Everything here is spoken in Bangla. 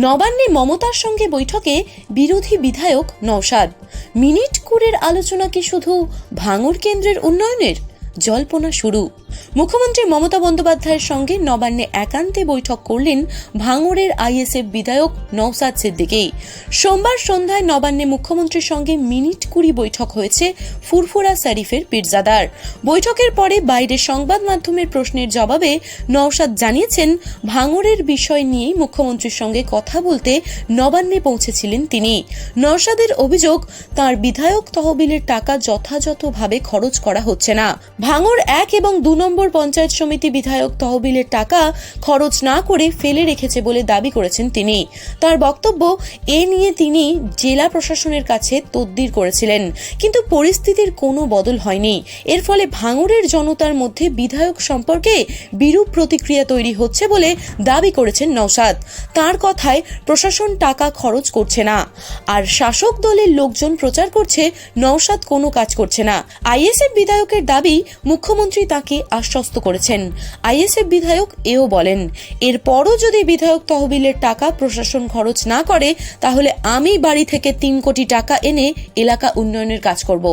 নবান্নে মমতার সঙ্গে বৈঠকে বিরোধী বিধায়ক নওশাদ। মিনিট কুড়ের আলোচনা কি শুধু ভাঙড় কেন্দ্রের উন্নয়নের? জল্পনা শুরু। মুখ্যমন্ত্রী মমতা বন্দ্যোপাধ্যায়ের সঙ্গে নবান্নে একান্তে বৈঠক করলেন ভাঙড়ের আইএসএফ বিধায়ক নওশাদ সিদ্দিকী। সোমবার সন্ধ্যায় নবান্নে মুখ্যমন্ত্রীর সঙ্গে মিনিট কুড়ি বৈঠক হয়েছে ফুরফুরা শরীফের পীরজাদার। বৈঠকের পরে বাইরে সংবাদ মাধ্যমের প্রশ্নের জবাবে নওশাদ জানিয়েছেন, ভাঙড়ের বিষয় নিয়েই মুখ্যমন্ত্রীর সঙ্গে কথা বলতে নবান্নে পৌঁছেছিলেন তিনি। নওশাদের অভিযোগ, তার বিধায়ক তহবিলের টাকা যথাযথভাবে খরচ করা হচ্ছে না। ভাঙড় 1 এবং 2 নম্বর পঞ্চায়েত সমিতি বিধায়ক তহবিলের টাকা খরচ না করে ফেলে রেখেছে বলে দাবি করেছেন তিনি। তার বক্তব্য, এ নিয়ে তিনি জেলা প্রশাসনের কাছে তদবির করেছিলেন, কিন্তু পরিস্থিতির কোনো বদল হয়নি। এর ফলে ভাঙড়ের জনতার মধ্যে বিধায়ক সম্পর্কে বিরূপ প্রতিক্রিয়া তৈরি হচ্ছে বলে দাবি করেছেন নওশাদ। তার কথায়, প্রশাসন টাকা খরচ করছে না, আর শাসক দলের লোকজন প্রচার করছে নওশাদ কোনো কাজ করছে না। আইএসএফ বিধায়কের দাবি, মুখ্যমন্ত্রী তাকে আশ্বস্ত করেছেন। আইএসএফ বিধায়ক এও বলেন, এরপরও যদি বিধায়ক তহবিলের টাকা প্রশাসন খরচ না করে, তাহলে আমি বাড়ি থেকে 3 কোটি টাকা এনে এলাকা উন্নয়নের কাজ করব।